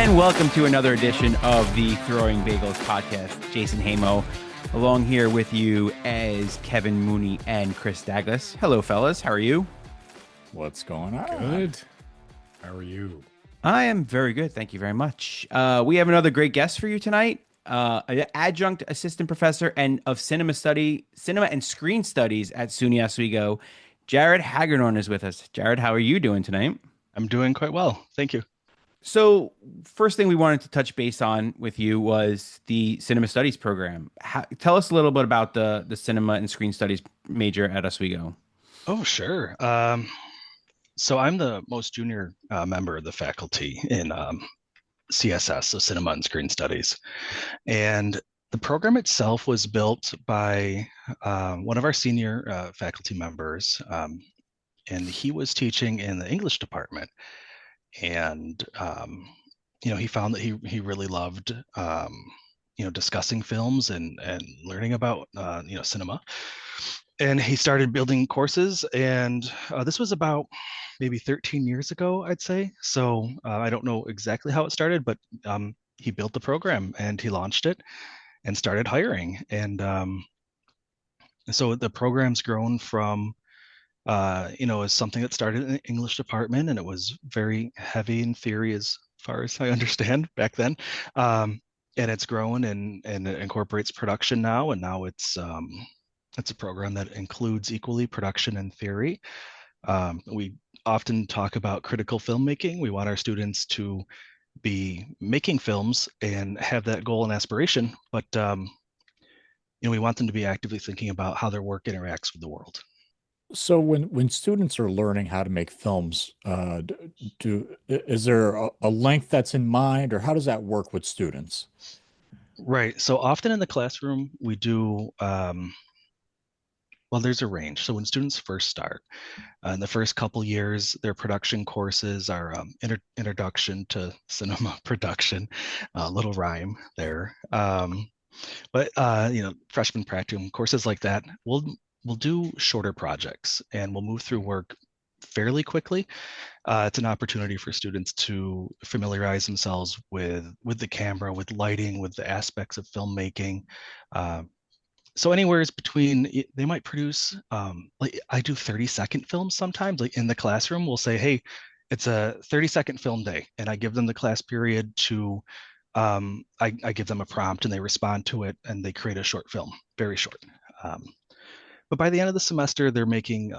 And welcome to another edition of the Throwing Bagels Podcast. Jason Hamo, along here with you as Kevin Mooney and Chris Douglas. Hello, fellas. How are you? What's going on? Good. How are you? I am very good. Thank you very much. We have another great guest for you tonight. An adjunct assistant professor of cinema and screen studies at SUNY Oswego. Jarrod Hagadorn is with us. Jarrod, how are you doing tonight? I'm doing quite well. Thank you. So first thing we wanted to touch base on with you was the cinema studies program. Tell us a little bit about the cinema and screen studies major at Oswego. Oh, sure. So I'm the most junior member of the faculty in CSS, so Cinema and Screen Studies. And the program itself was built by one of our senior faculty members, and he was teaching in the English department. And he found that he really loved discussing films and learning about cinema. And he started building courses, and this was about maybe 13 years ago, I'd say. So I don't know exactly how it started, but he built the program and he launched it and started hiring. And so the program's grown from as something that started in the English department, and it was very heavy in theory as far as I understand back then. And it's grown and it incorporates production now, and now it's a program that includes equally production and theory. We often talk about critical filmmaking. We want our students to be making films and have that goal and aspiration, but we want them to be actively thinking about how their work interacts with the world. So when students are learning how to make films, is there a length that's in mind, or how does that work with students? Right. So often in the classroom, we do, there's a range. So when students first start, in the first couple years, their production courses are introduction to cinema production, little rhyme there. But freshman practicum courses like that, we'll do shorter projects and we'll move through work fairly quickly. It's an opportunity for students to familiarize themselves with the camera, with lighting, with the aspects of filmmaking. So anywhere is between, they might produce, like I do 30-second films sometimes, like in the classroom, we'll say, hey, it's a 30-second film day. And I give them the class period to, I give them a prompt and they respond to it and they create a short film, very short. But by the end of the semester, they're making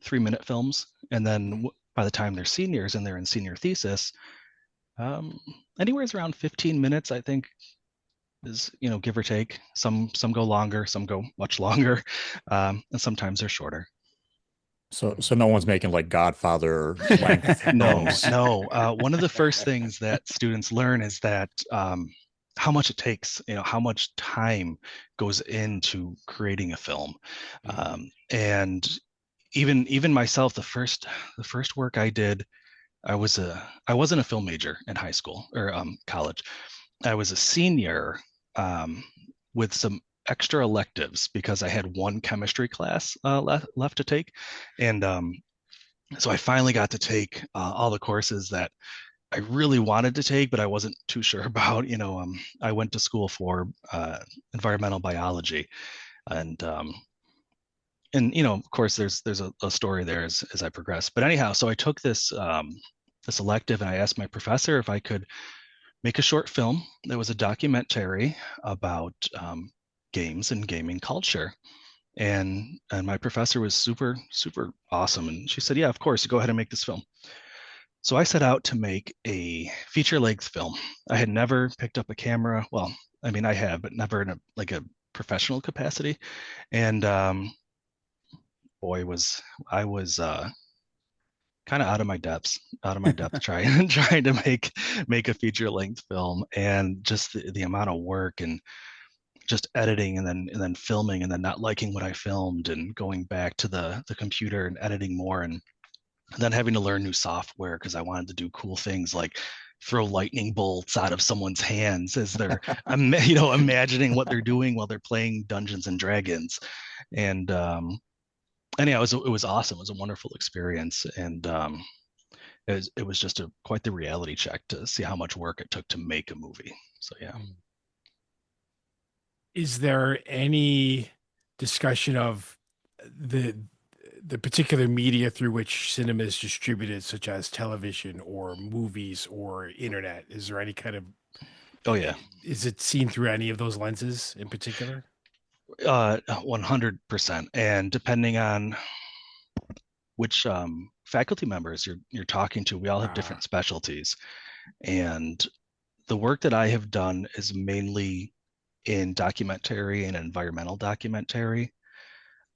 3-minute films. And then by the time they're seniors and they're in senior thesis, anywhere is around 15 minutes, I think, is, give or take. Some go longer, some go much longer, and sometimes they're shorter. So no one's making like Godfather length films. No. One of the first things that students learn is that how much it takes, how much time goes into creating a film. And even myself, the first work I did, I wasn't a film major in high school or college. I was a senior with some extra electives because I had one chemistry class left to take. And so I finally got to take all the courses that I really wanted to take, but I wasn't too sure about. I went to school for environmental biology, and of course, there's a story there as I progress. But anyhow, so I took this elective, and I asked my professor if I could make a short film that was a documentary about games and gaming culture. And my professor was super, super awesome, and she said, "Yeah, of course, go ahead and make this film." So I set out to make a feature-length film. I had never picked up a camera. Well, I mean, I have, but never in a professional capacity. And boy, I was kind of out of my depth trying to make a feature-length film, and just the amount of work and just editing and then filming and then not liking what I filmed and going back to the computer and editing more and then having to learn new software because I wanted to do cool things like throw lightning bolts out of someone's hands as they're imagining what they're doing while they're playing Dungeons and Dragons. And anyhow, it was awesome. It was a wonderful experience. And it was just quite the reality check to see how much work it took to make a movie. So yeah. Is there any discussion of the the particular media through which cinema is distributed, such as television or movies or internet? Is there any kind of Oh yeah. is it seen through any of those lenses in particular? 100%. And depending on which faculty members you're talking to, we all have different specialties. And the work that I have done is mainly in documentary and environmental documentary.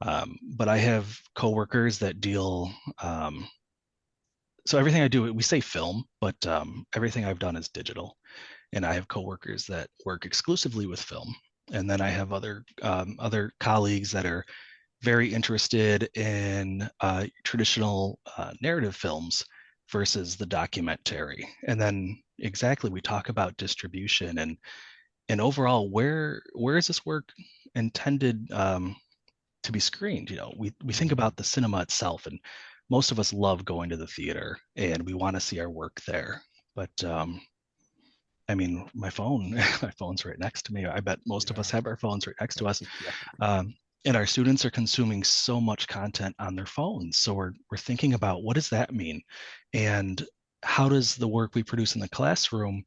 But I have coworkers that deal. So everything I do, we say film, but everything I've done is digital. And I have coworkers that work exclusively with film. And then I have other colleagues that are very interested in traditional narrative films versus the documentary. And then exactly, we talk about distribution and overall, where is this work intended to be screened? We think about the cinema itself, and most of us love going to the theater and we want to see our work there. But I mean, my phone's right next to me. I bet most of us have our phones right next to us. And our students are consuming so much content on their phones. So we're thinking about, what does that mean? And how does the work we produce in the classroom,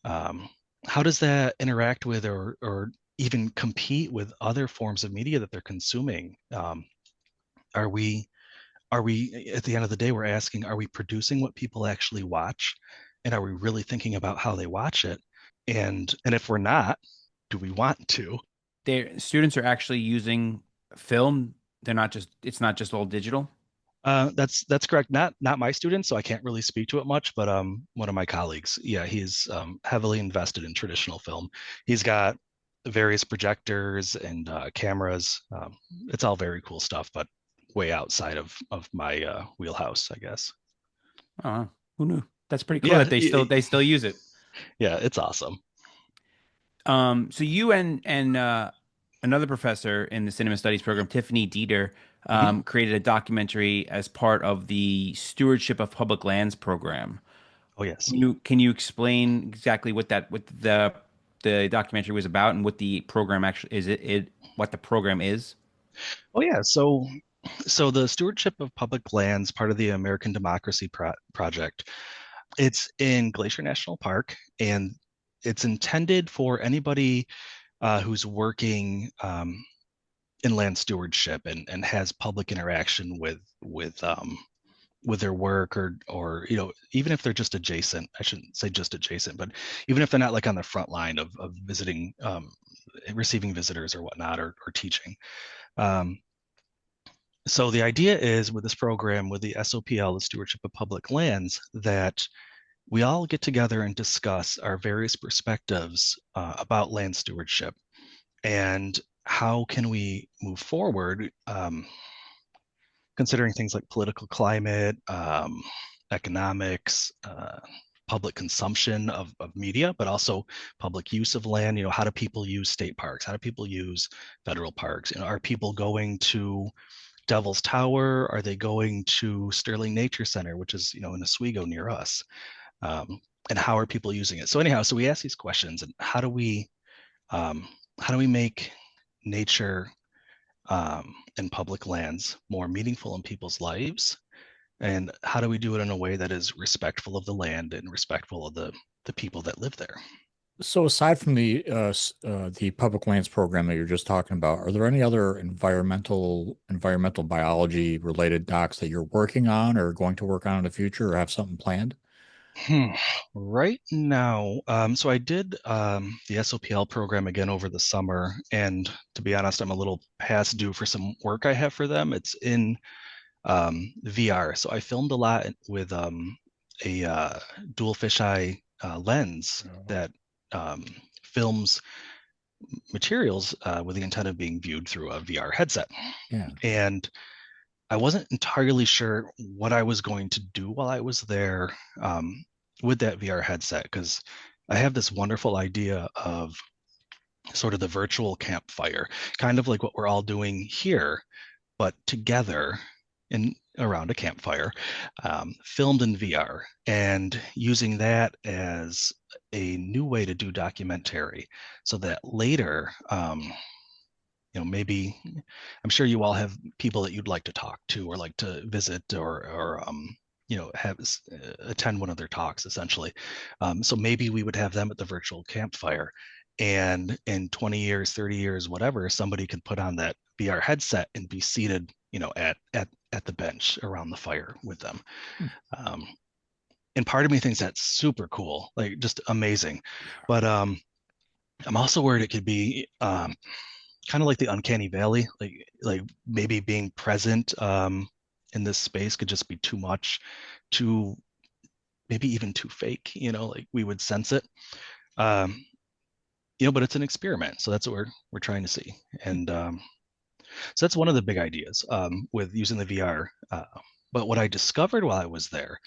how does that interact with or even compete with other forms of media that they're consuming? Are we at the end of the day, we're asking, are we producing what people actually watch? And are we really thinking about how they watch it? And if we're not, do we want to? Their students are actually using film. It's not just all digital. That's correct. Not my students, so I can't really speak to it much. But one of my colleagues, yeah, he's heavily invested in traditional film. He's got various projectors and cameras. It's all very cool stuff, but way outside of my wheelhouse, I guess. Oh, who knew? That's pretty cool Yeah, that they still use it. Yeah, it's awesome. So you and another professor in the cinema studies program, Tiffany Dieter, created a documentary as part of the Stewardship of Public Lands program. Oh yes. Can you explain exactly what the documentary was about and what the program actually is? What the program is? Oh yeah. So the Stewardship of Public Lands, part of the American Democracy Project, it's in Glacier National Park, and it's intended for anybody who's working in land stewardship and has public interaction with their work, or even if they're just adjacent. I shouldn't say just adjacent, but even if they're not like on the front line of visiting, receiving visitors or whatnot, or teaching. So the idea is, with this program, with the SOPL, the Stewardship of Public Lands, that we all get together and discuss our various perspectives about land stewardship and how can we move forward, considering things like political climate, economics, public consumption of media, but also public use of land. How do people use state parks? How do people use federal parks? Are people going to Devil's Tower? Are they going to Sterling Nature Center, which is in Oswego near us? And how are people using it? So anyhow, so we ask these questions, and how do we make nature and public lands more meaningful in people's lives? And how do we do it in a way that is respectful of the land and respectful of the people that live there? So aside from the public lands program that you're just talking about, are there any other environmental biology related docs that you're working on or going to work on in the future, or have something planned? Right now, so I did the SOPL program again over the summer, and to be honest, I'm a little past due for some work I have for them. It's in VR. So I filmed a lot with a dual fisheye lens that films materials with the intent of being viewed through a VR headset. Yeah. And I wasn't entirely sure what I was going to do while I was there with that VR headset, because I have this wonderful idea of sort of the virtual campfire, kind of like what we're all doing here, but together, in around a campfire, filmed in VR, and using that as a new way to do documentary, so that later, maybe I'm sure you all have people that you'd like to talk to or like to visit or have attend one of their talks essentially. So maybe we would have them at the virtual campfire, and in 20 years, 30 years, whatever, somebody could put on that VR headset and be seated, at the bench around the fire with them. And part of me thinks that's super cool, like just amazing. But I'm also worried it could be kind of like the uncanny valley, like maybe being present in this space could just be too much, too maybe even too fake, like we would sense it. But it's an experiment, so that's what we're trying to see. And so that's one of the big ideas with using the VR. But what I discovered while I was there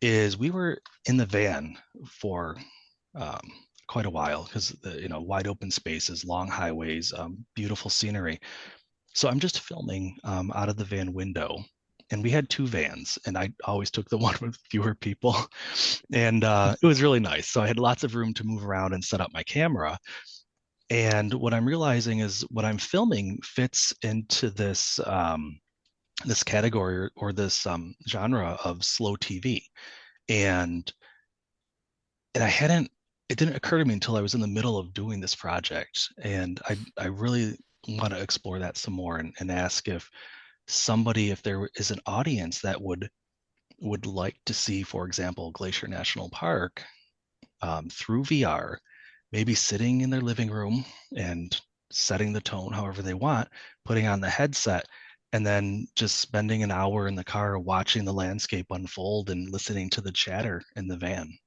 is we were in the van for quite a while, because wide open spaces, long highways, beautiful scenery. So I'm just filming out of the van window, and we had 2 vans, and I always took the one with fewer people, and it was really nice. So I had lots of room to move around and set up my camera. And what I'm realizing is what I'm filming fits into this this category or this genre of slow TV, and it didn't occur to me until I was in the middle of doing this project. And I really want to explore that some more and ask if there is an audience that would like to see, for example, Glacier National Park through VR, maybe sitting in their living room and setting the tone however they want, putting on the headset, and then just spending an hour in the car watching the landscape unfold and listening to the chatter in the van.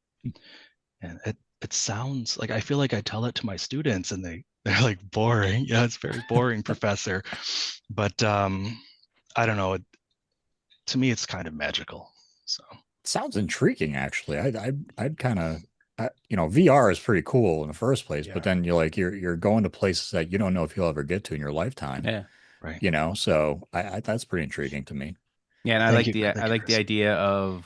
And it sounds like, I feel like I tell it to my students and they're like, boring. Yeah, it's very boring, professor. But I don't know. To me, it's kind of magical. So sounds intriguing, actually. I'd kind of, VR is pretty cool in the first place, but then you're going to places that you don't know if you'll ever get to in your lifetime. Yeah. Right. So I that's pretty intriguing to me. Yeah, and I like the idea of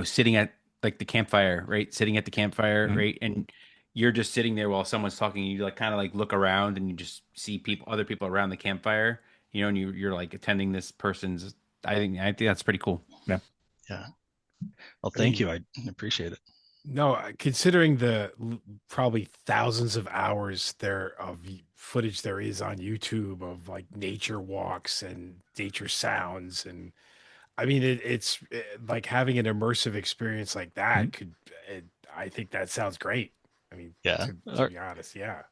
sitting at like the campfire, right? Sitting at the campfire, right? And you're just sitting there while someone's talking. You like kind of like look around and you just see other people around the campfire, and you're like attending this person's. I think that's pretty cool. Yeah. Yeah. Well, thank you. I appreciate it. No, considering the probably thousands of hours there of footage there is on YouTube of like nature walks and nature sounds, and I mean it's like having an immersive experience like that I think that sounds great. I mean, yeah, to be honest, yeah. It's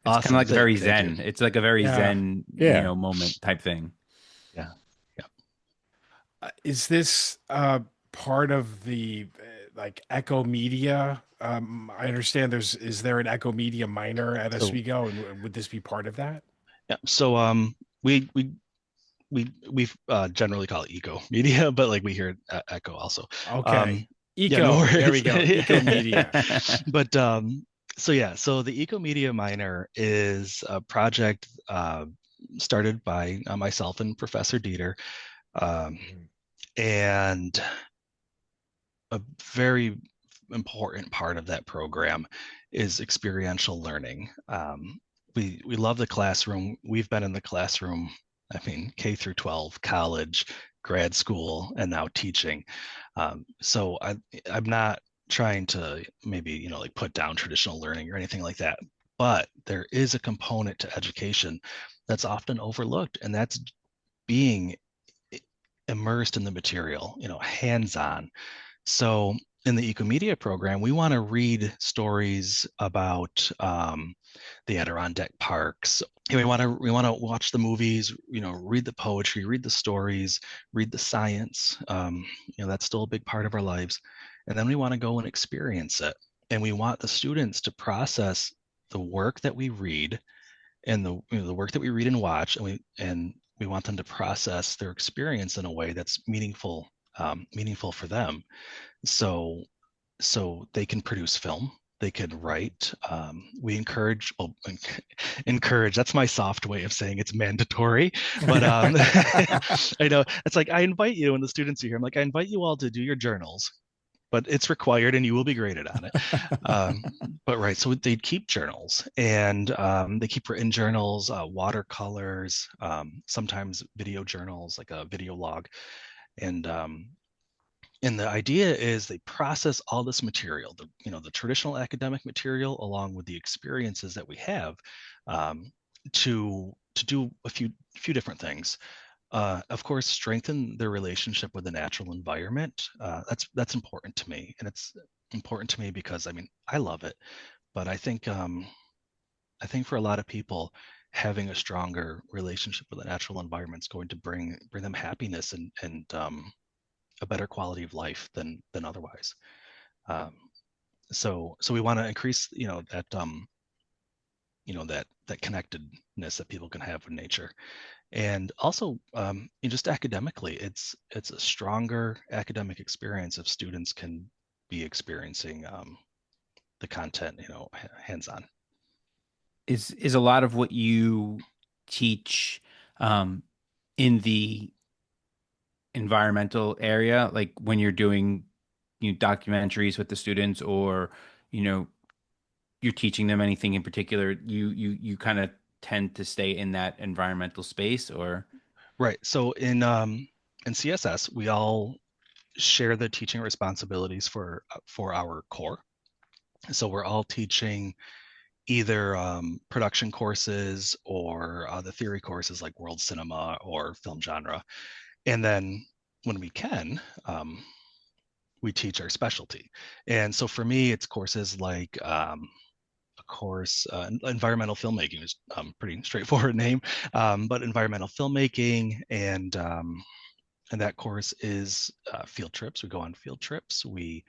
awesome. kind of like very zen. It's like a very zen, moment type thing. Yeah. Is this part of the like ecomedia? I understand is there an ecomedia minor at Oswego, and would this be part of that? Yeah. So we generally call it eco media, but like we hear it echo also. Okay. Eco. No there we go. Eco media. But so the eco media minor is a project started by myself and Professor Dieter. And a very important part of that program is experiential learning. We love the classroom. We've been in the classroom, I mean, K through 12, college, grad school, and now teaching. So I'm not trying to maybe, like put down traditional learning or anything like that, but there is a component to education that's often overlooked, and that's being immersed in the material, hands-on. So in the ecomedia program, we want to read stories about the Adirondack parks. We want to watch the movies, read the poetry, read the stories, read the science. That's still a big part of our lives. And then we want to go and experience it. And we want the students to process the work that we read and the work that we read and watch, and we want them to process their experience in a way that's meaningful for them. So they can produce film, They can write. We encourage, well, encourage, that's my soft way of saying it's mandatory. But I know it's like, I invite you, and the students are here, I'm like, I invite you all to do your journals, but it's required and you will be graded on it. But right, so they keep journals, and they keep written journals, watercolors, sometimes video journals, like a video log. And the idea is they process all this material, the traditional academic material, along with the experiences that we have, to do a few different things. Of course, strengthen their relationship with the natural environment. That's important to me, and it's important to me because I love it, but I think for a lot of people, having a stronger relationship with the natural environment is going to bring them happiness and a better quality of life than otherwise. Um, so we want to increase that connectedness that people can have with nature. And also, just academically, it's a stronger academic experience if students can be experiencing the content, hands-on. Is a lot of what you teach in the environmental area, like when you're doing documentaries with the students, or you know you're teaching them anything in particular, you kind of tend to stay in that environmental space, or Right. So in CSS, we all share the teaching responsibilities for our core. So we're all teaching either production courses or the theory courses like world cinema or film genre. And then when we can, we teach our specialty. And so for me, it's courses like a course, environmental filmmaking is pretty straightforward name, but environmental filmmaking, and that course is field trips. We go on field trips. We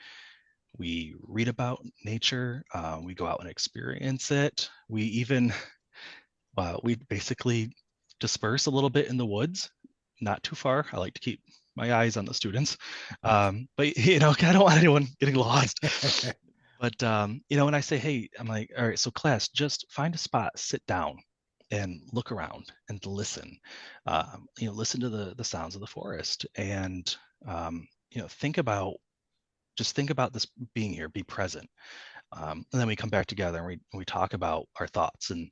read about nature. We go out and experience it. We basically disperse a little bit in the woods, not too far. I like to keep my eyes on the students, but I don't want anyone getting lost. But when I say, hey, I'm like, all right, so class, just find a spot, sit down, and look around and listen. Listen to the sounds of the forest, and think about this being here, be present. And then we come back together and we talk about our thoughts. And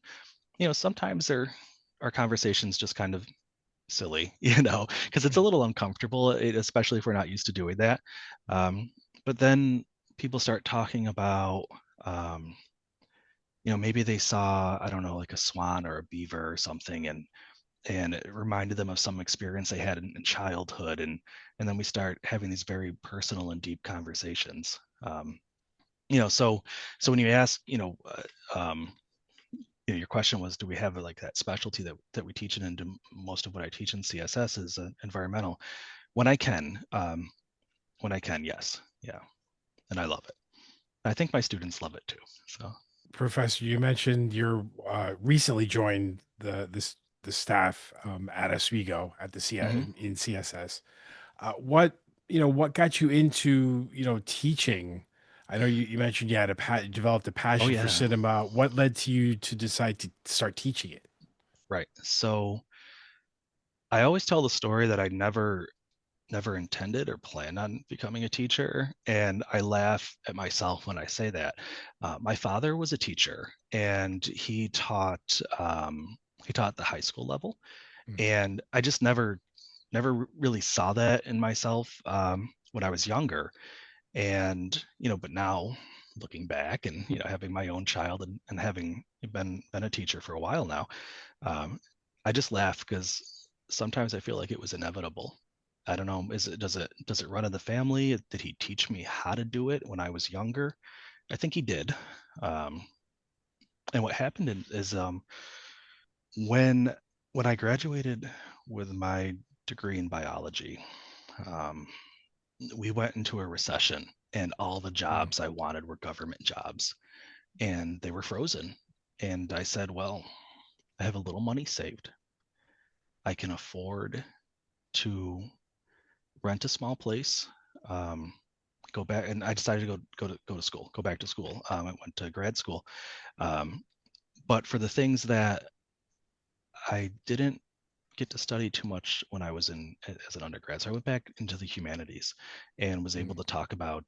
sometimes our conversations just kind of silly, because it's a little uncomfortable, especially if we're not used to doing that. But then people start talking about, maybe they saw, I don't know, like a swan or a beaver or something, and it reminded them of some experience they had in childhood, and then we start having these very personal and deep conversations. So when you ask, your question was, do we have like that specialty that we teach in? And most of what I teach in CSS is environmental. When I can, yes, yeah, and I love it. I think my students love it too. So, Professor, you mentioned you're recently joined the staff at Oswego at the in CSS. What got you into teaching? I know you mentioned you had developed a passion for yeah, cinema. What led to you to decide to start teaching it? right. So I always tell the story that I never intended or planned on becoming a teacher, and I laugh at myself when I say that. My father was a teacher, and he taught the high school level, and I just never really saw that in myself when I was younger. And but now looking back and having my own child, and having been a teacher for a while now, I just laugh because sometimes I feel like it was inevitable. I don't know. Does it run in the family? Did he teach me how to do it when I was younger? I think he did. And what happened is when I graduated with my degree in biology, we went into a recession, and all the jobs I wanted were government jobs, and they were frozen. And I said, well, I have a little money saved. I can afford to rent a small place, go back, and I decided to go back to school. I went to grad school, but for the things that I didn't get to study too much when I was as an undergrad, so I went back into the humanities and was able to talk about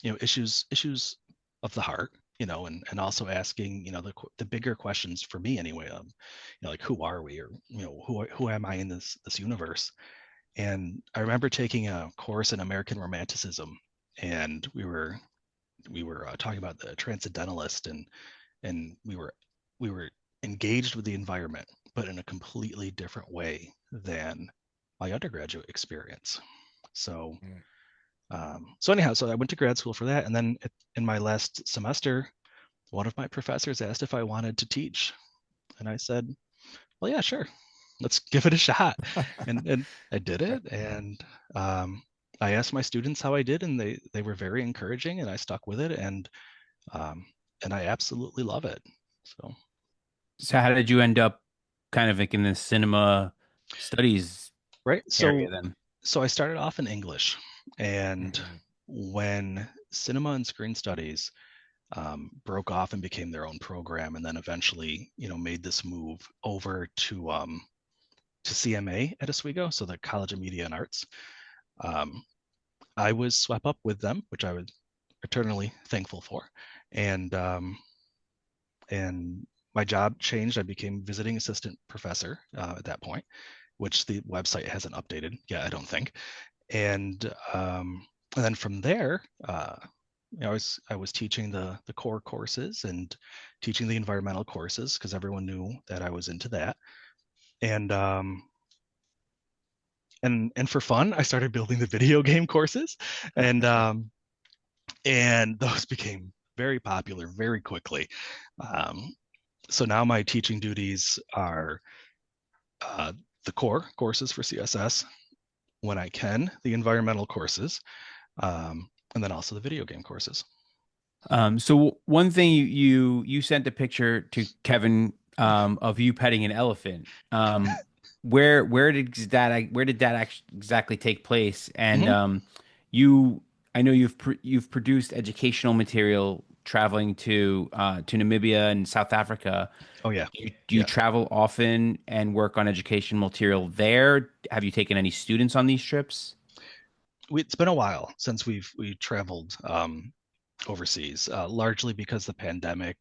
issues of the heart, and also asking the bigger questions for me anyway, like who are we, or who am I in this universe. And I remember taking a course in American Romanticism, and we were talking about the transcendentalist, and we were engaged with the environment, but in a completely different way than my undergraduate experience. So, so I went to grad school for that, and then in my last semester, one of my professors asked if I wanted to teach, and I said, "Well, yeah, sure, let's give it a shot." and I did it, and I asked my students how I did, and they were very encouraging, and I stuck with it, and I absolutely love it. So how did you end up kind of like in the cinema studies Right. area then? So I started off in English, and when cinema and screen studies broke off and became their own program, and then eventually, made this move over to CMA at Oswego, so the College of Media and Arts, I was swept up with them, which I was eternally thankful for, and my job changed. I became visiting assistant professor at that point, which the website hasn't updated yet, I don't think. And then from there, I was teaching the core courses and teaching the environmental courses, because everyone knew that I was into that. And for fun, I started building the video game courses, and those became very popular very quickly. So now my teaching duties are the core courses for CSS, when I can, the environmental courses, and then also the video game courses. So one thing you sent a picture to Kevin of you petting an elephant. Where did that exactly take place? And I know you've produced educational material traveling to Namibia and South Africa. Oh yeah. Do you travel often and work on educational material there? Have you taken any students on these trips? It's been a while since we traveled overseas, largely because the pandemic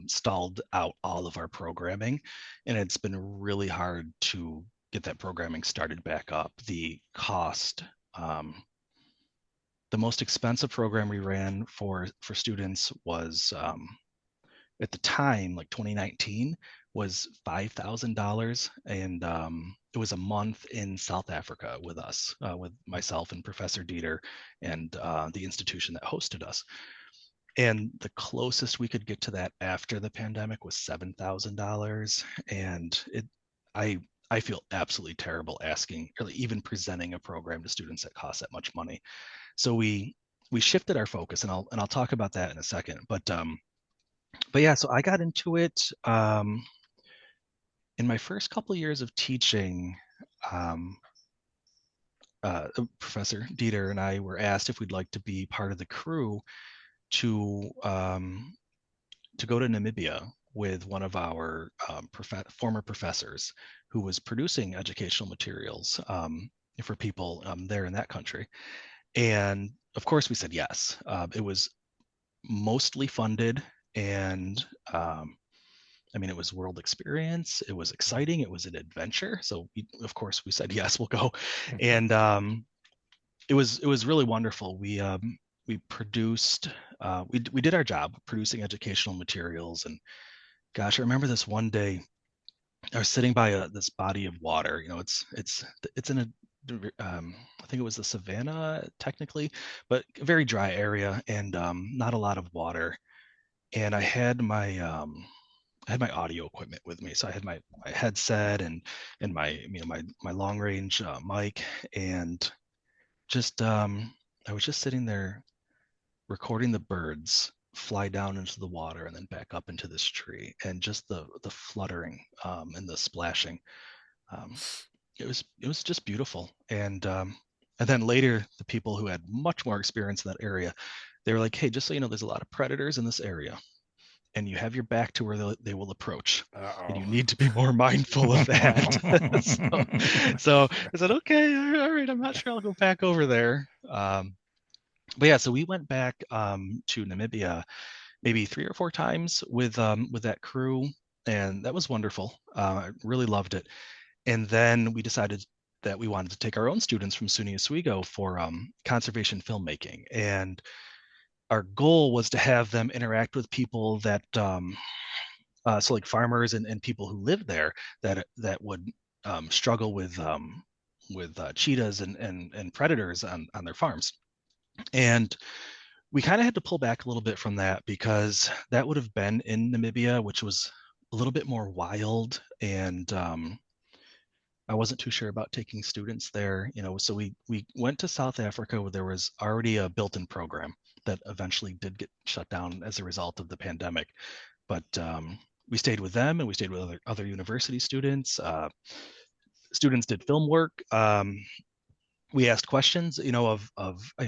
stalled out all of our programming, and it's been really hard to get that programming started back up. The cost, the most expensive program we ran for students was at the time, like 2019, was $5,000, and it was a month in South Africa with us, with myself and Professor Dieter, and the institution that hosted us. And the closest we could get to that after the pandemic was $7,000, and I feel absolutely terrible asking, or even presenting a program to students that costs that much money. So we shifted our focus, and I'll talk about that in a second. But yeah, so I got into it in my first couple of years of teaching. Professor Dieter and I were asked if we'd like to be part of the crew to go to Namibia with one of our former professors who was producing educational materials for people there in that country. And of course we said yes. It was mostly funded, and it was world experience. It was exciting. It was an adventure. So of course we said yes, we'll go. And it was really wonderful. We produced, we did our job producing educational materials. And gosh, I remember this one day I was sitting by this body of water. It's in a I think it was the savannah technically, but a very dry area, and not a lot of water. And I had my audio equipment with me, so I had my headset and my my long range mic, and just I was just sitting there recording the birds fly down into the water and then back up into this tree, and just the fluttering and the splashing. It was just beautiful, and And then later, the people who had much more experience in that area, they were like, hey, just so you know, there's a lot of predators in this area, and you have your back to where they will approach. And you need to be more mindful of that. so I said, okay, all right, I'm not sure I'll go back over there. But yeah, so we went back to Namibia maybe 3 or 4 times with that crew, and that was wonderful. I really loved it. And then we decided that we wanted to take our own students from SUNY Oswego for conservation filmmaking. And our goal was to have them interact with people that, so like farmers and people who live there that would struggle with cheetahs and predators on their farms. And we kind of had to pull back a little bit from that because that would have been in Namibia, which was a little bit more wild, and I wasn't too sure about taking students there, so we went to South Africa, where there was already a built-in program that eventually did get shut down as a result of the pandemic. But we stayed with them, and we stayed with other university students. Students did film work. We asked questions, of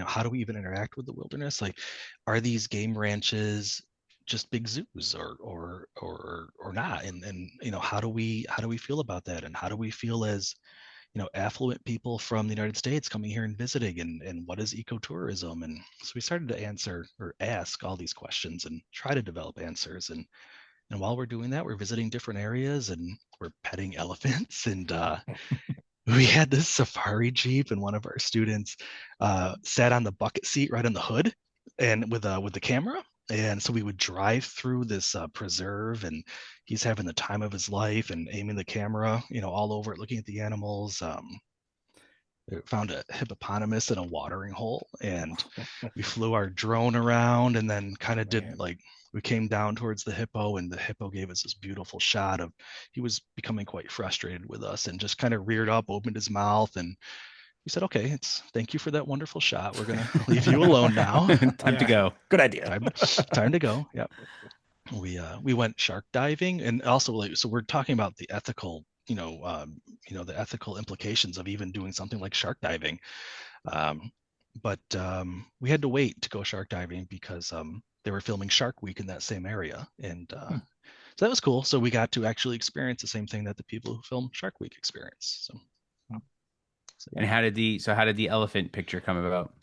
how do we even interact with the wilderness? Like, are these game ranches just big zoos or not? And how do we feel about that? And how do we feel as affluent people from the United States coming here and visiting? And what is ecotourism? And so we started to ask all these questions and try to develop answers. And while we're doing that, we're visiting different areas and we're petting elephants. And we had this safari Jeep, and one of our students sat on the bucket seat right on the hood and with the camera. And so we would drive through this preserve, and he's having the time of his life and aiming the camera, all over it, looking at the animals. We found a hippopotamus in a watering hole, and we flew our drone around, and then kind of did we came down towards the hippo, and the hippo gave us this beautiful shot of, he was becoming quite frustrated with us and just kind of reared up, opened his mouth, and we said, okay, thank you for that wonderful shot. We're going to leave you alone now. Time to go. Good idea. Time to go. Yep. We went shark diving, and also so we're talking about the ethical, the ethical implications of even doing something like shark diving. But we had to wait to go shark diving because they were filming Shark Week in that same area. And so that was cool. So we got to actually experience the same thing that the people who filmed Shark Week experienced. And how did the elephant picture come about?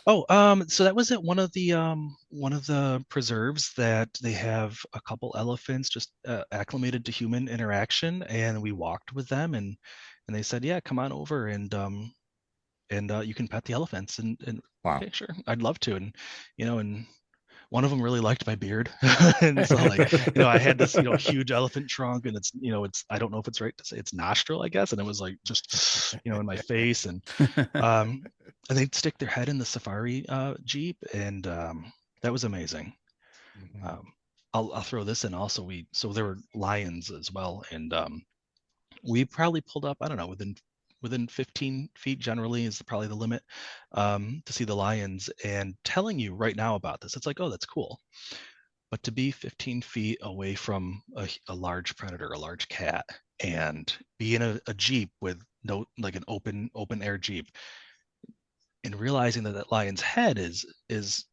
So that was at one of the preserves that they have a couple elephants just acclimated to human interaction, and we walked with them, and they said, yeah, come on over and you can pet the elephants, and wow. Okay, sure, I'd love to. And and one of them really liked my beard. And so I had this huge elephant trunk, and it's I don't know if it's right to say it's nostril, I guess, and it was like just in my face. And and they'd stick their head in the safari Jeep, and that was amazing. Mm-hmm. I'll throw this in also. So there were lions as well, and we probably pulled up, I don't know, within 15 feet generally is probably the limit to see the lions. And telling you right now about this, it's like, oh, that's cool. But to be 15 feet away from a large predator, a large cat, and be in a Jeep with no, like an open air Jeep, and realizing that lion's head is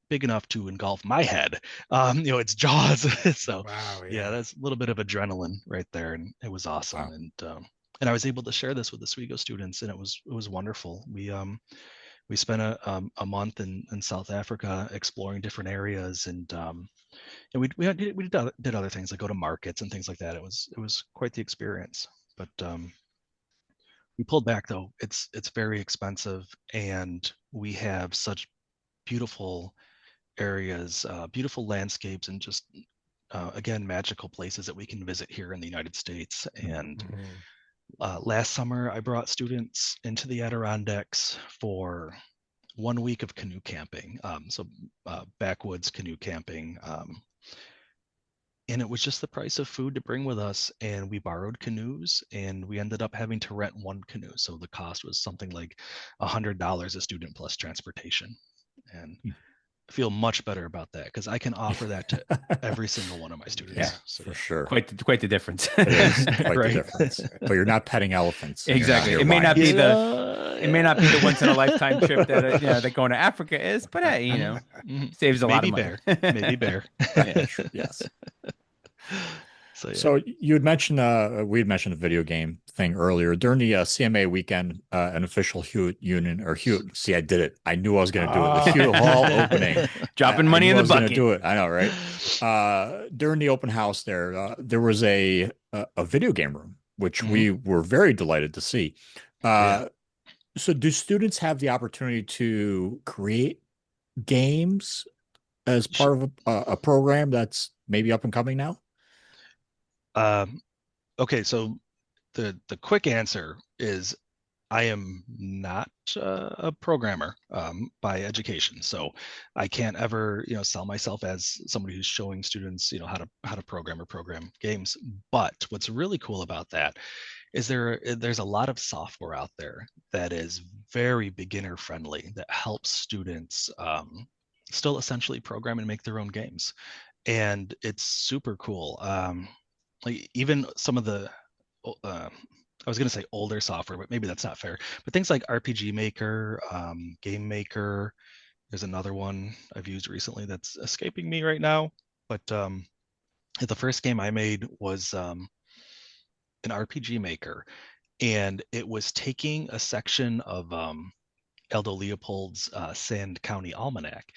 big enough to engulf my head, its jaws. So wow, yeah, that's a little bit of adrenaline right there, and it was awesome. Wow. And I was able to share this with the Oswego students, and it was wonderful. We spent a month in South Africa exploring different areas, and we did other things like go to markets and things like that. It was quite the experience. But we pulled back, though. It's very expensive, and we have such beautiful areas, beautiful landscapes, and just again, magical places that we can visit here in the United States. And last summer, I brought students into the Adirondacks for 1 week of canoe camping, backwoods canoe camping. And it was just the price of food to bring with us. And we borrowed canoes, and we ended up having to rent one canoe. So the cost was something like $100 a student plus transportation. And feel much better about that because I can offer that to every single one of my students. Yeah, So, for sure. Quite the difference. It is quite Right. the difference. But you're not petting elephants. and you're not Exactly. near It may not be lions. it may not be the once in a lifetime trip that that going to Africa is, but hey, Mhm. saves a lot of Maybe money. bear. Maybe bear. Yes. So, yeah. So you had mentioned we had mentioned the video game thing earlier during the CMA weekend, an official Hewitt Union or Hewitt. See, I did it. I knew I was going to do it. The Hewitt Hall opening, Dropping I money knew in I the was going to bucket. do it. I know, right? During the open house there was a video game room, which we were very delighted to see. Yeah. So do students have the opportunity to create games as part of a program that's maybe up and coming now? Okay, so the quick answer is I am not a programmer by education, so I can't ever sell myself as somebody who's showing students how to program or program games. But what's really cool about that is there's a lot of software out there that is very beginner friendly that helps students still essentially program and make their own games, and it's super cool. Like even some of the I was going to say older software, but maybe that's not fair. But things like RPG Maker, Game Maker, there's another one I've used recently that's escaping me right now. But the first game I made was an RPG Maker, and it was taking a section of Aldo Leopold's Sand County Almanac.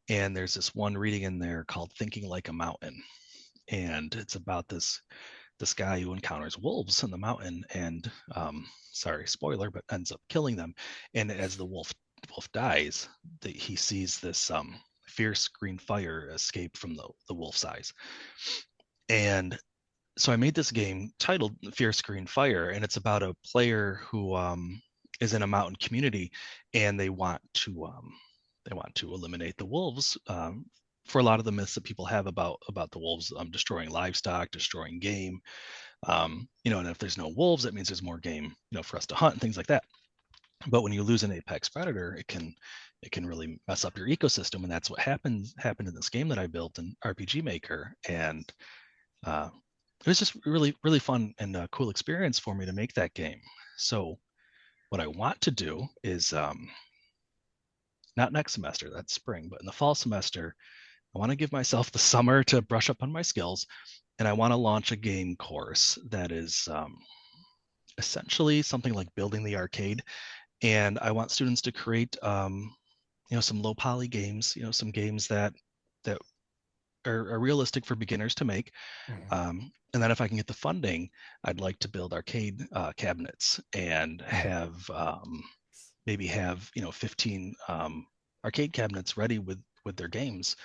And there's this one reading in there called Thinking Like a Mountain. And it's about this guy who encounters wolves in the mountain and sorry, spoiler, but ends up killing them. And as the wolf dies, he sees this fierce green fire escape from the wolf's eyes. And so I made this game titled Fierce Green Fire, and it's about a player who is in a mountain community, and they want to eliminate the wolves for a lot of the myths that people have about the wolves destroying livestock, destroying game. And if there's no wolves, that means there's more game, for us to hunt and things like that. But when you lose an apex predator, it can really mess up your ecosystem, and that's what happened in this game that I built in RPG Maker. And it was just really, really fun and a cool experience for me to make that game. So what I want to do is not next semester, that's spring, but in the fall semester, I want to give myself the summer to brush up on my skills, and I want to launch a game course that is essentially something like building the arcade. And I want students to create, some low poly games, some games that are realistic for beginners to make. And then if I can get the funding, I'd like to build arcade cabinets and have maybe have 15 arcade cabinets ready with their games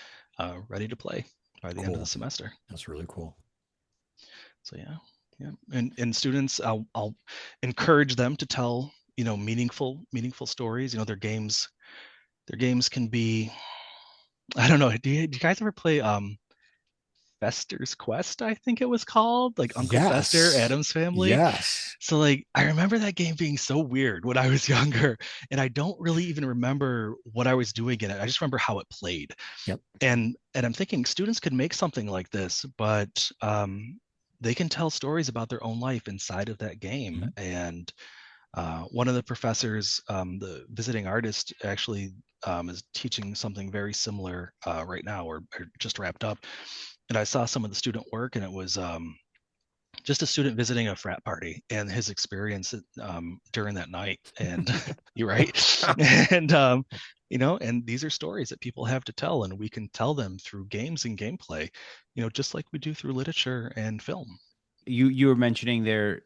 ready to play by the end of the semester. That's really cool. So yeah, and students, I'll encourage them to tell meaningful stories. Their games can be, I don't know. Do you guys ever play Fester's Quest? I think it was called, like Uncle Fester, Addams Family. Yes. So like I remember that game being so weird when I was younger, and I don't really even remember what I was doing in it. I just remember how it played. Yep. And I'm thinking students could make something like this, but they can tell stories about their own life inside of that game. And one of the professors, the visiting artist, actually is teaching something very similar right now, or just wrapped up. And I saw some of the student work, and it was just a student visiting a frat party and his experience during that night. And you're right. And and these are stories that people have to tell, and we can tell them through games and gameplay, just like we do through literature and film. You were mentioning there,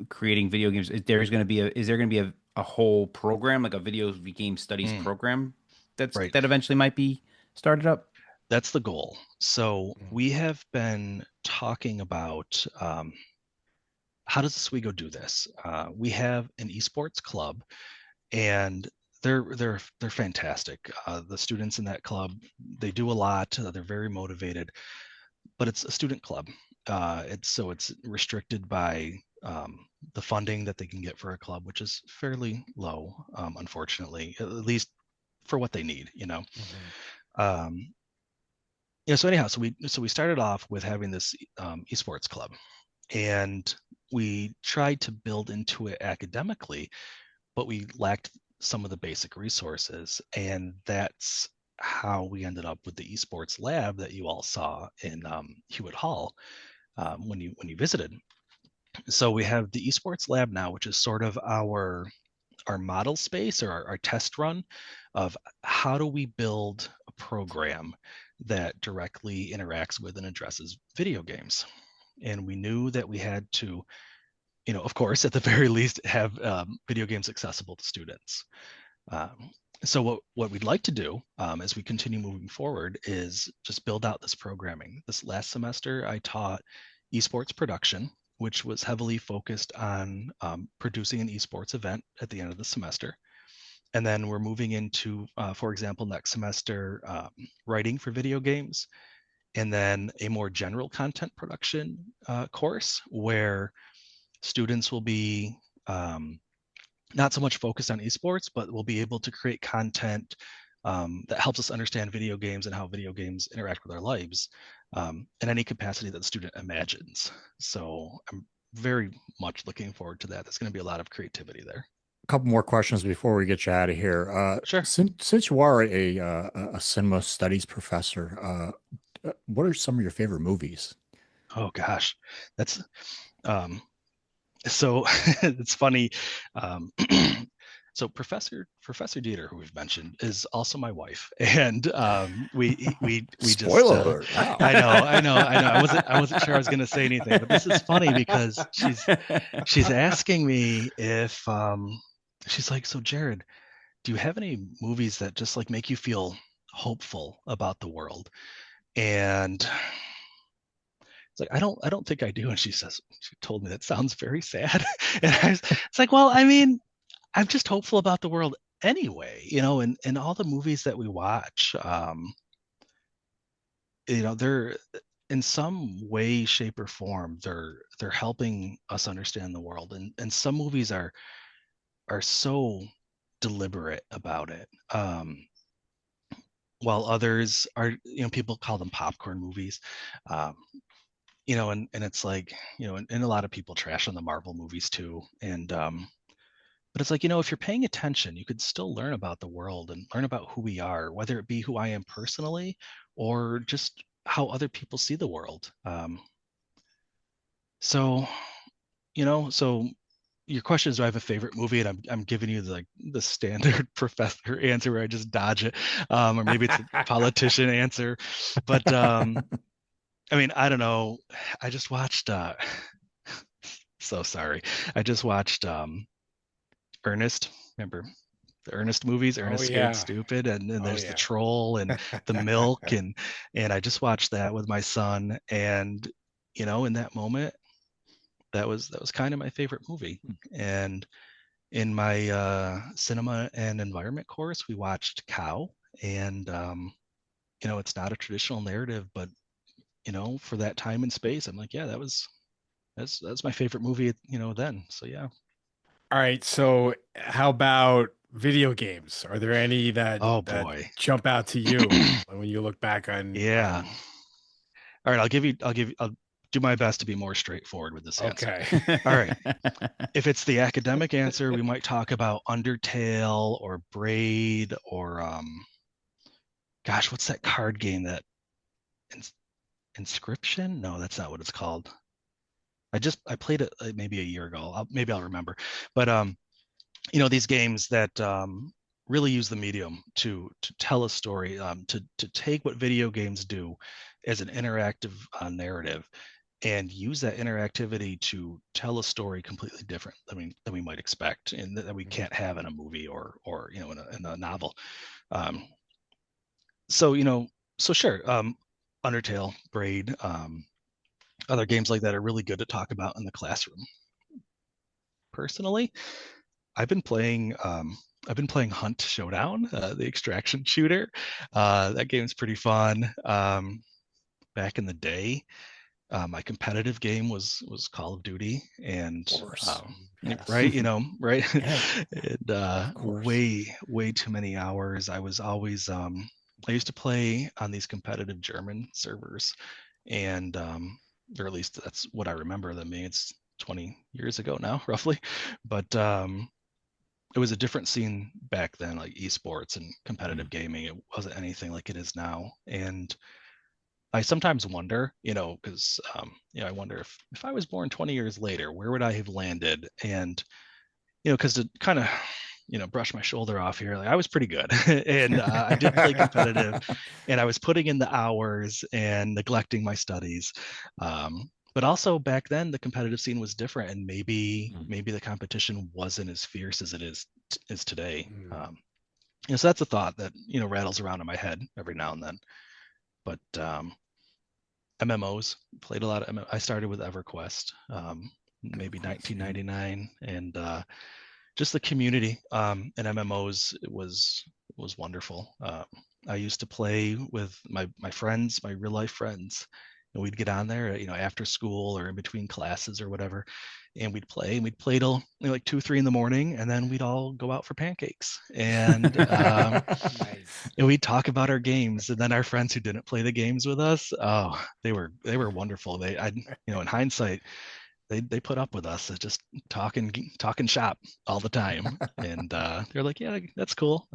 creating video games. Is there going to be a whole program, like a video game studies program that eventually might be started up? That's the goal. So we have been talking about how does Oswego do this? We have an esports club, and they're fantastic. The students in that club, they do a lot. They're very motivated, but it's a student club. It's restricted by the funding that they can get for a club, which is fairly low, unfortunately, at least for what they need. So anyhow, so we started off with having this esports club, and we tried to build into it academically, but we lacked some of the basic resources, and that's how we ended up with the esports lab that you all saw in Hewitt Hall when you visited. So we have the esports lab now, which is sort of our model space, or our test run of how do we build a program that directly interacts with and addresses video games. And we knew that we had to, of course, at the very least, have video games accessible to students. So what we'd like to do as we continue moving forward is just build out this programming. This last semester, I taught esports production, which was heavily focused on producing an esports event at the end of the semester. And then we're moving into, for example, next semester, writing for video games, and then a more general content production course where students will be not so much focused on esports, but will be able to create content that helps us understand video games and how video games interact with our lives in any capacity that the student imagines. So I'm very much looking forward to that. There's going to be a lot of creativity there. A couple more questions before we get you out of here. Sure. Since you are a cinema studies professor, what are some of your favorite movies? Oh gosh, that's so it's funny. So Professor Dieter, who we've mentioned, is also my wife, and we Spoiler just alert. Wow. I know. I wasn't sure I was going to say anything, but this is funny because she's asking me if she's like, so Jarrod, do you have any movies that just like make you feel hopeful about the world? And it's like, I don't think I do. And she told me that sounds very sad. And it's like, well, I mean, I'm just hopeful about the world anyway, and all the movies that we watch, they're in some way, shape, or form, they're helping us understand the world. And some movies are so deliberate about it. While others are, people call them popcorn movies. And it's like, and a lot of people trash on the Marvel movies too. And but it's like, if you're paying attention, you could still learn about the world and learn about who we are, whether it be who I am personally or just how other people see the world. So your question is, do I have a favorite movie? And I'm giving you the standard professor answer where I just dodge it, or maybe it's a politician answer. But I mean, I don't know. I just watched. So sorry. I just watched Ernest. Remember the Ernest movies? Ernest Scared Stupid, and then there's the Troll and the Milk, and I just watched that with my son, and in that moment, that was kind of my favorite movie. And in my cinema and environment course, we watched Cow, and it's not a traditional narrative, but for that time and space, I'm like, yeah, that's my favorite movie, then. So yeah. All right. So how about video games? Are there any that jump out to you when you look back on? Yeah. All right. I'll do my best to be more straightforward with this answer. Okay. All right. If it's the academic answer, we might talk about Undertale or Braid or gosh, what's that card game that Inscription? No, that's not what it's called. I played it maybe a year ago. Maybe I'll remember. But these games that really use the medium to tell a story, to take what video games do as an interactive narrative and use that interactivity to tell a story completely different than we might expect, and that we can't have in a movie or in a novel. So sure, Undertale, Braid, other games like that are really good to talk about in the classroom. Personally, I've been playing Hunt Showdown, the extraction shooter. That game's pretty fun. Back in the day, my competitive game was Call of Duty, and Yes. right, right, Yeah. and way too many hours. I was always I used to play on these competitive German servers, and or at least that's what I remember them being. It's 20 years ago now, roughly, but it was a different scene back then, like esports and competitive gaming. It wasn't anything like it is now, and I sometimes wonder, because I wonder if I was born 20 years later, where would I have landed? And because to kind of brush my shoulder off here, like I was pretty good, and I did play competitive, and I was putting in the hours and neglecting my studies. But also back then, the competitive scene was different, and maybe the competition wasn't as fierce as it is today. So that's a thought that rattles around in my head every now and then. But MMOs, played a lot of I started with EverQuest, maybe 1999, and just the community in MMOs was wonderful. I used to play with my friends, my real life friends, and we'd get on there, after school or in between classes or whatever, and we'd play till like 2, 3 in the morning, and then we'd all go out for pancakes, and Nice. and we'd talk about our games. And then our friends who didn't play the games with us, they were wonderful. In hindsight, they put up with us just talking shop all the time, and they're like, yeah, that's cool.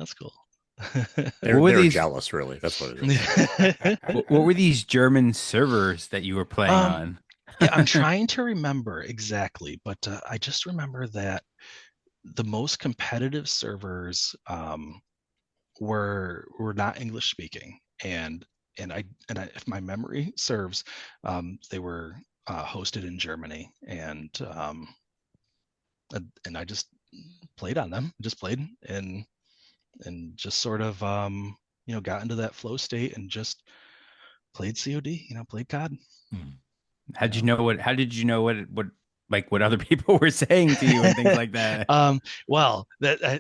They're jealous, really. That's what it is. What were these German servers that you were playing on? Yeah, I'm trying to remember exactly, but I just remember that the most competitive servers were not English speaking, and if my memory serves, they were hosted in Germany, and I just played on them, and just sort of got into that flow state and just played COD, played COD. How did you know what other people were saying to you and things like that? Well,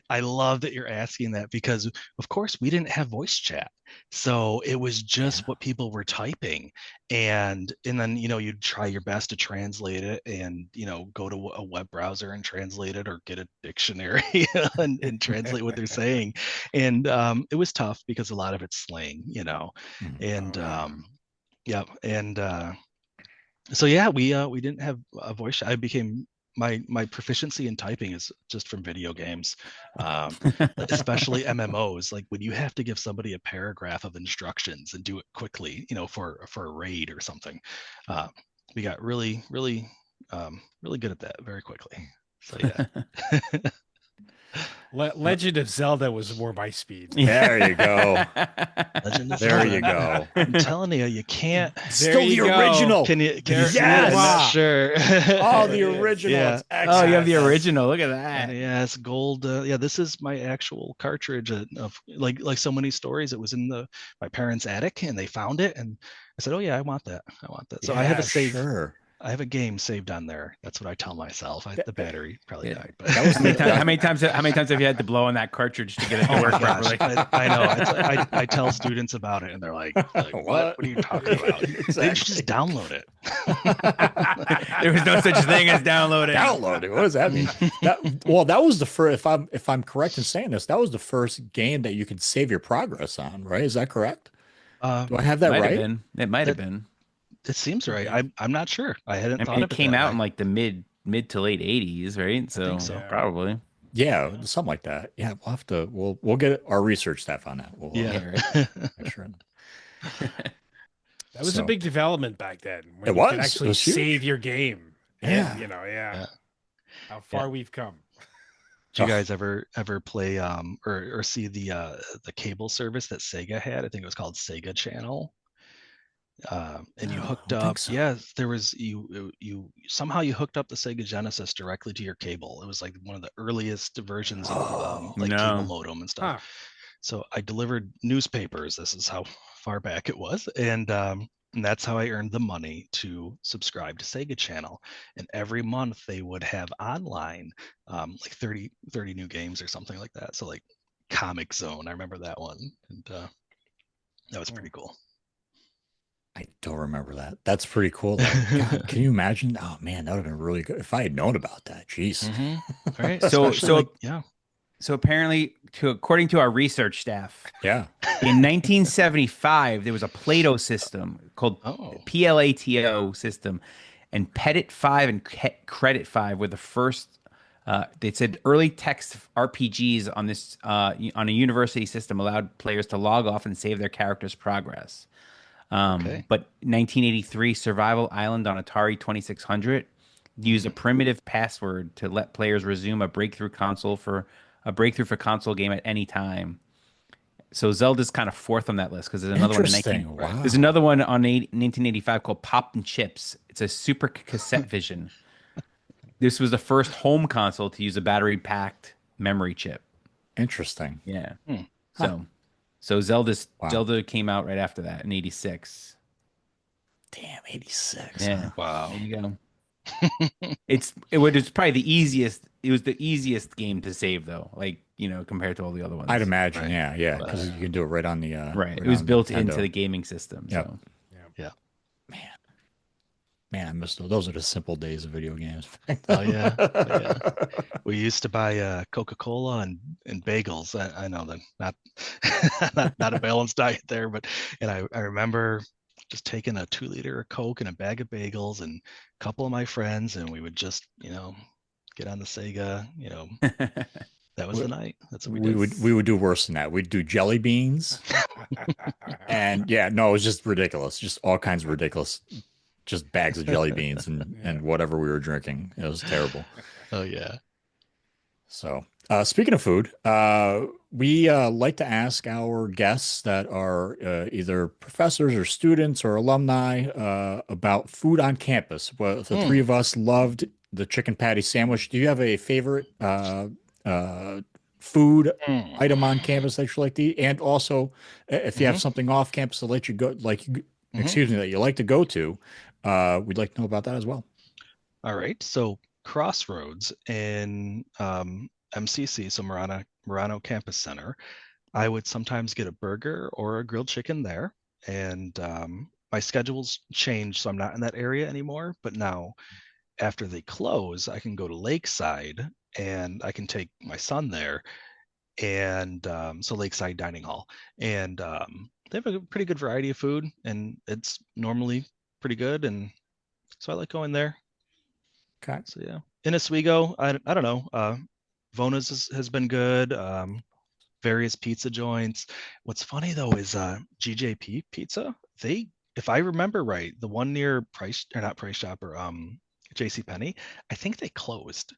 I love that you're asking that, because of course we didn't have voice chat, so it was just what people were typing, and then you'd try your best to translate it, and go to a web browser and translate it, or get a dictionary and translate what they're saying, and it was tough because a lot of it's slang, and yeah, and so yeah, we didn't have a voice chat. I became my proficiency in typing is just from video games, especially MMOs. Like when you have to give somebody a paragraph of instructions and do it quickly, for a raid or something, we got really good at that very quickly. So yeah. Legend of Zelda was more my speed. There you go. Legend of There Zelda. you go. I'm telling you, you can't. Still the original. Can you see it? Yes. I'm not sure. Oh, the original. Yeah. It's excellent. Oh, you have the original. Look at that. Yeah, it's gold. Yeah, this is my actual cartridge of like so many stories. It was in my parents' attic, and they found it, and I said, "Oh yeah, I want that. So I have a save. Sure. I have a game saved on there. That's what I tell myself. The battery probably died. But That was How many times have you had to blow on that cartridge to get it to work properly? I know. I tell students about it, and they're like what are you talking about? They should just download it. There was no such thing as downloading. Downloading. What does that mean? That was the first. If I'm correct in saying this, that was the first game that you could save your progress on, right? Is that correct? Do I have that right? It might have been. It seems right. I'm not sure. I hadn't thought of it. It came out in like the mid to late 80s, right? So, I think so. Probably. Yeah, something like that. Yeah, we'll have to. We'll get our research staff on that. Make sure. That was a big development back then. When you could it actually was huge. save your game. Yeah. And, how far we've come. Do you guys ever play or see the cable service that Sega had? I think it was called Sega Channel. And you hooked up. So. Yeah, there was you somehow you hooked up the Sega Genesis directly to your cable. It was like one of the earliest versions of cable modem and stuff. Huh. So I delivered newspapers. This is how far back it was, and that's how I earned the money to subscribe to Sega Channel. And every month they would have online like 30 new games or something like that. So like Comic Zone, I remember that one, and that was pretty cool. I don't remember that. That's pretty cool. God, can you imagine? Oh man, that would have been really good if I had known about that. Jeez. Mm-hmm. Right. So yeah. So apparently, according to our research staff, Yeah. in 1975, there was a Plato system called Oh, PLATO system, and Petit 5 and Credit 5 were the first. They said early text RPGs on this on a university system allowed players to log off and save their character's progress. okay. But 1983, Survival Island on Atari 2600 used a primitive password to let players resume a breakthrough for console game at any time. So Zelda's kind of fourth on that list because Interesting. Right. there's Wow. another one on 1985 called Pop and Chips. It's a Super Cassette Vision. This was the first home console to use a battery packed memory chip. Interesting. Yeah. Hmm. Huh. So Wow. Zelda came out right after that in 86. Damn, 86. Yeah. Huh? There Wow. you go. It's probably the easiest. It was the easiest game to save though, like, compared to all the other I'd ones. imagine. Right. Yeah. Yeah. Uh, Because you can do it right on the Right. It right was on built into Nintendo. the gaming system. Yep. So Yeah. yeah. Man, man, I missed those are the simple days of video games. Oh yeah. Oh, yeah. We used to buy Coca-Cola and bagels. I know that not a balanced diet there, but and I remember just taking a 2 liter of Coke and a bag of bagels and a couple of my friends, and we would just, get on the Sega, that was we, the night. That's what we we did. would do worse than that. We'd do jelly beans, and yeah, no, it was just ridiculous. Just all kinds of ridiculous. Just bags of jelly beans and Yeah. whatever we were drinking. It was terrible. Oh yeah. So, speaking of food, we like to ask our guests that are either professors or students or alumni about food on campus. Well, the three of us loved the chicken patty sandwich. Do you have a favorite food Mm. item on campus that you like to eat? And also, if you have Mhm. something off campus to let you go, Mhm. excuse me, that you like to go to, we'd like to know about that as well. All right. So Crossroads in MCC, so Murano Campus Center, I would sometimes get a burger or a grilled chicken there. And my schedule's changed, so I'm not in that area anymore. But now, after they close, I can go to Lakeside and I can take my son there. And so Lakeside Dining Hall. And they have a pretty good variety of food, and it's normally pretty good. And so I like going there. Okay. So yeah, in Oswego, I don't know. Vona's has been good. Various pizza joints. What's funny though is GJP Pizza. If I remember right, the one near Price or not Price Chopper, JC Penney, I think they closed,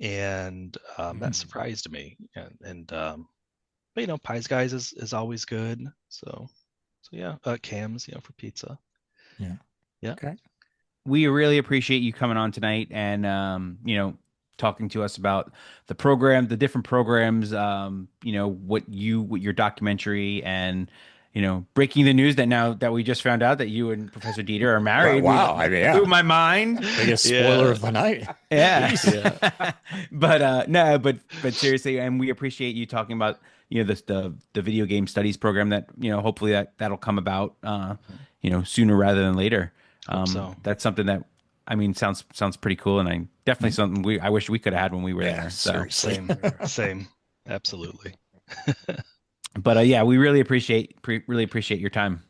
and that surprised me. But Pies Guys is always good. So yeah, Cam's for pizza. Yeah. Yeah. Okay. we really appreciate you coming on tonight and talking to us about the different programs, what your documentary, and breaking the news that now that we just found out that you and Professor Dieter are married. Wow. I mean, Blew yeah. my mind. Biggest spoiler Yeah. of the night. Yeah. Jeez. Yeah. But no, but seriously, and we appreciate you talking about the video game studies program that hopefully that'll come about sooner rather than later. Hope so. That's something that sounds pretty cool, and definitely something I wish we could have had when we were Yeah, there. So, seriously. Same. Absolutely. but yeah, we really appreciate your time.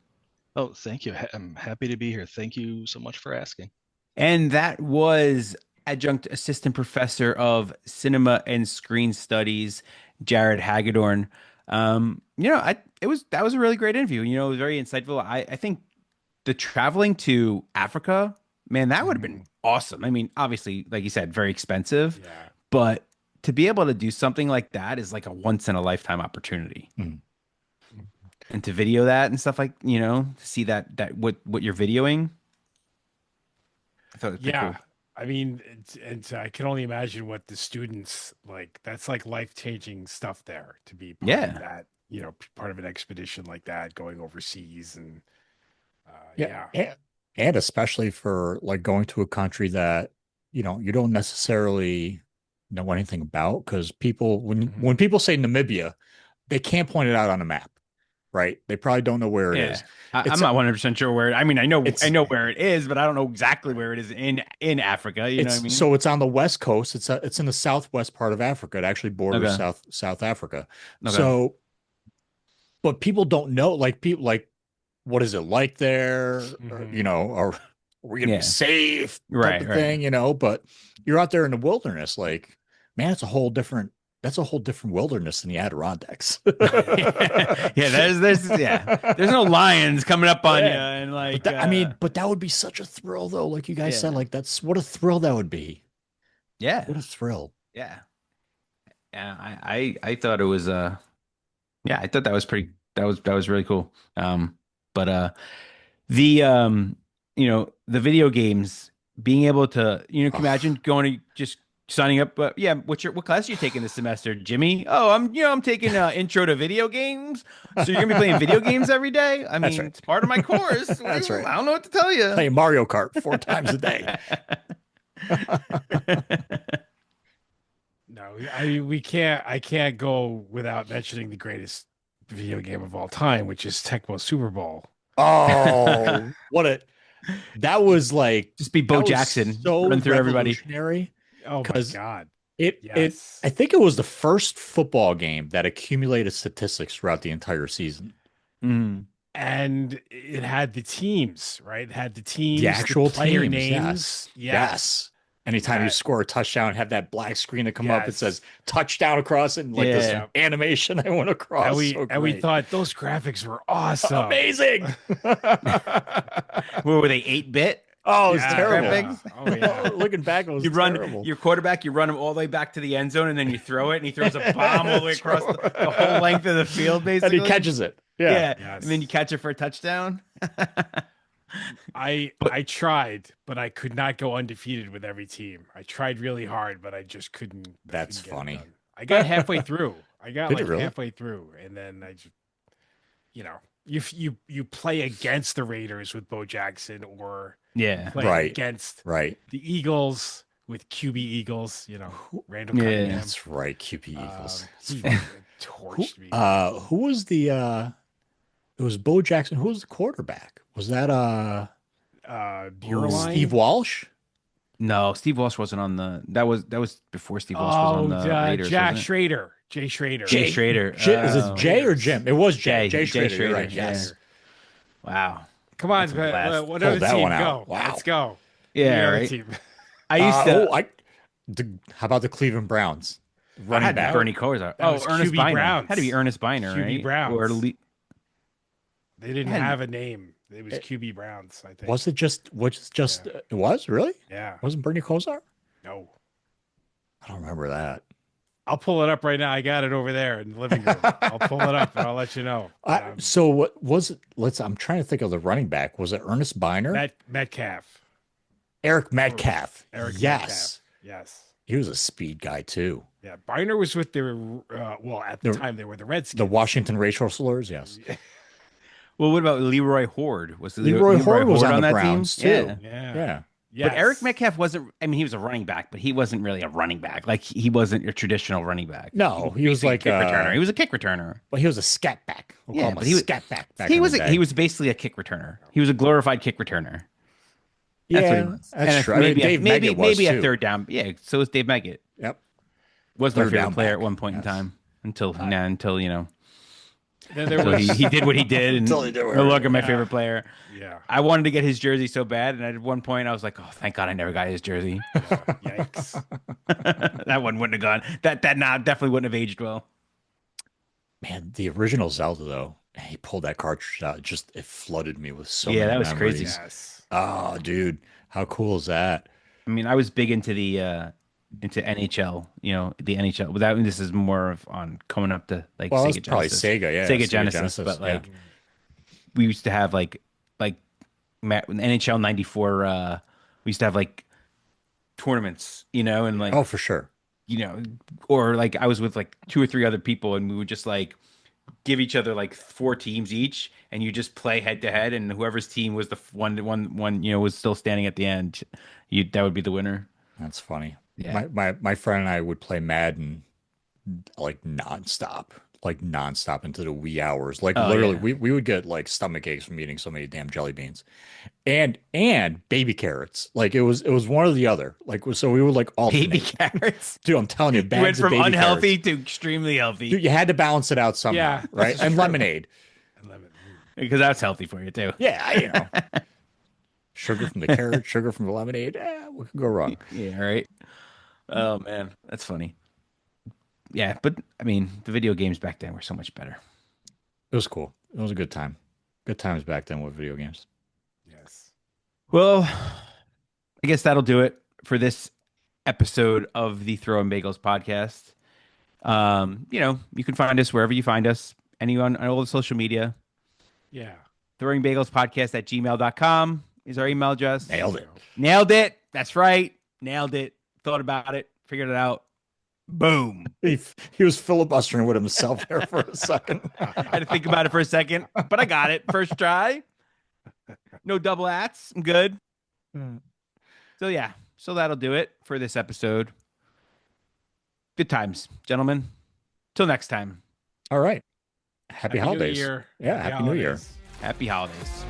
Oh, thank you. I'm happy to be here. Thank you so much for asking. And that was adjunct assistant professor of cinema and screen studies, Jarrod Hagadorn. That was a really great interview. It was very insightful. I think the traveling to Africa, man, that would have been awesome. I mean, obviously, like you said, very expensive, Yeah. but to be able to do something like that is like a once in a lifetime opportunity. Mm. And to video that and stuff like, to see that what you're videoing. I thought it was pretty Yeah. cool. I mean, I can only imagine what the students like. That's like life-changing stuff there to be part Yeah. of that, part of an expedition like that, going overseas and Yeah. yeah. And especially for like going to a country that, you don't necessarily know anything about, because people, when people say Namibia, they can't point it out on a map, right? They probably don't know where it Yeah. is. I'm not 100% sure where I mean, I It's know where it is, but I don't know exactly where it is in Africa. You know what I mean? it's on the west coast. It's in the southwest part of Africa. It actually borders Okay. South Africa. Okay. So, but people don't know, like people like what is it like there? Or, Mhm. are we gonna be Yeah. safe type Right, of right. thing, but you're out there in the wilderness, like, man, that's a whole different wilderness than the Adirondacks. Yeah, there's no lions coming up on you Yeah. and But like but that would be such a thrill though. Like you guys said, yeah. like that's what a thrill that would be. Yeah. What a thrill. Yeah. Yeah, I thought it was yeah, I thought that was that was really cool. But the the video games being able to can you imagine going to just signing up yeah, what class are you taking this semester, Jimmy? Oh, I'm taking intro to video games. So you're gonna be playing video games every day? I That's mean, right. it's part of my course. That's right. I don't know what to tell you. Play Mario Kart 4 times a day. No, I can't go without mentioning the greatest video game of all time, which is Tecmo Super Bowl. Oh, that was like Just be Bo that was Jackson, so run through everybody. revolutionary Oh my because God. it Yes. I think it was the first football game that accumulated statistics throughout the entire season. Mm. And it had the teams, right? It had the teams, The actual player teams, names. yes. Anytime you That- score a touchdown, have that black screen that come up, it Yes. said touchdown across it, and like this Yeah. animation that went across. And we So and we great. thought those graphics were awesome. Amazing. What were they, 8-bit? Oh, it's Yeah, terrible. yeah. Oh yeah. Looking back, it was You run terrible. your quarterback, you run him all the way back to the end zone, and then you throw it, and he throws a bomb all the way across the whole length of the field, and basically. he catches it. Yeah. Yeah. Yes. And then you catch it for a touchdown. I tried, but I could not go undefeated with every team. I tried really hard, but I just couldn't. That's couldn't get it funny. done. I got halfway through. I got Did you like really? halfway through, and then I just, you play against the Raiders with Bo Jackson, or Yeah. play Right. against Right. the Eagles with QB Eagles. Randall Yeah. Cunningham. That's right. QB Eagles. It's He funny. torched me. Who was the it was Bo Jackson. Who was the quarterback? Was that Bureline? Steve Walsh? No, Steve Walsh wasn't on the. That was before Steve Walsh was on the Raiders. Jack wasn't it? Schrader. Jay Schrader. Jay Schrader. Is Oh. it Jay or Jim? It was Jay. Jay Schrader. Schrader, You're right. yeah. Yes. Wow. Come on, That's a blast. what other Pulled that team? one Go. out. Wow. Let's go. Yeah. The other Right. team. I used to. How about the Cleveland Browns? I Running had back. Bernie Kosar. That Oh, was Ernest QB Biner. Browns. Had to be Ernest Biner, QB right? Browns. Or They didn't Man. have a name. It was QB Browns, I think. Was it just? Yeah. It was really? Yeah. Wasn't Bernie Kosar? No. I don't remember that. I'll pull it up right now. I got it over there in the living room. I'll pull it up and I'll let you know. So what was it? I'm trying to think of the running back. Was it Ernest Biner? Metcalf. Eric Metcalf. Eric Yes. Metcalf. Yes. He was a speed guy too. Yeah. Biner was with the at the time they were the Redskins. The Washington racial slurs, yes. well, what about Leroy Horde? Was Leroy Horde was on the that Browns team? too. Yeah. Yeah. Yes. But Eric Metcalf wasn't. I mean, he was a running back, but he wasn't really a running back. Like he wasn't your traditional running back. No, he was a like kick returner. He was a kick returner. Well, he was a scat back. We'll Yeah, call him but a he was- scat back. He was basically a kick returner. He was a glorified kick returner. That's what he was. that's And true. I mean, Maybe Dave maybe Meggett was maybe a too. third down. Yeah, so was Dave Meggett. Yep. Was my Third favorite down player back. at one point in Yes. time until Then there until was, he did what he did and Until he did no whatever. longer my Yeah. favorite player. yeah. I wanted to get his jersey so bad, and at one point I was like, "Oh, thank God I never got his jersey." Yikes. That one wouldn't have gone. That definitely wouldn't have aged well. Man, the original Zelda though, he pulled that cartridge out. It flooded me with so Yeah, many that was crazy. memories. Yes. Oh, dude, how cool is that? I mean, I was big into the into NHL. You know, the NHL. Without this is more of on coming up to like Well, Sega it's probably Genesis. Sega, yeah, Sega Genesis. But yeah. like, we used to have like NHL '94. We used to have like tournaments, and like Oh, for sure. or like I was with like 2 or 3 other people, and we would just like give each other like 4 teams each, and you just play head to head, and whoever's team was the one was still standing at the end, that would be the winner. That's funny. Yeah. My friend and I would play Madden like nonstop. like nonstop into the wee hours. Like Oh, literally, yeah. we would get like stomach aches from eating so many damn jelly beans, and baby carrots. Like it was one or the other. Like so we would like Baby alternate. carrots. Dude, I'm telling you, You went bags of from baby unhealthy carrots. to extremely healthy. Dude, you had to balance it out somehow, Yeah, right? that's And true. lemonade. I love it. Because that's healthy for you too. Yeah, you know, sugar from the carrot, sugar from the lemonade. What could go wrong? Yeah, right. Oh man, that's funny. Yeah, but I mean, the video games back then were so much better. It was cool. It was a good time. Good times back then with video games. Yes. Well, I guess that'll do it for this episode of the Throwing Bagels podcast. You can find us wherever you find us, anyone on all the social media. Yeah. Throwing Bagels Podcast at gmail.com is our email address. Nailed it. Nailed it. That's right. Nailed it. Thought about it. Figured it out. Boom. He was filibustering with himself there for a second. I had to think about it for a second, but I got it. First try. No double ats. I'm good. So yeah. So that'll do it for this episode. Good times, gentlemen. Till next time. All right. Happy New holidays. Year. Yeah, Happy New Year. holidays. Happy holidays.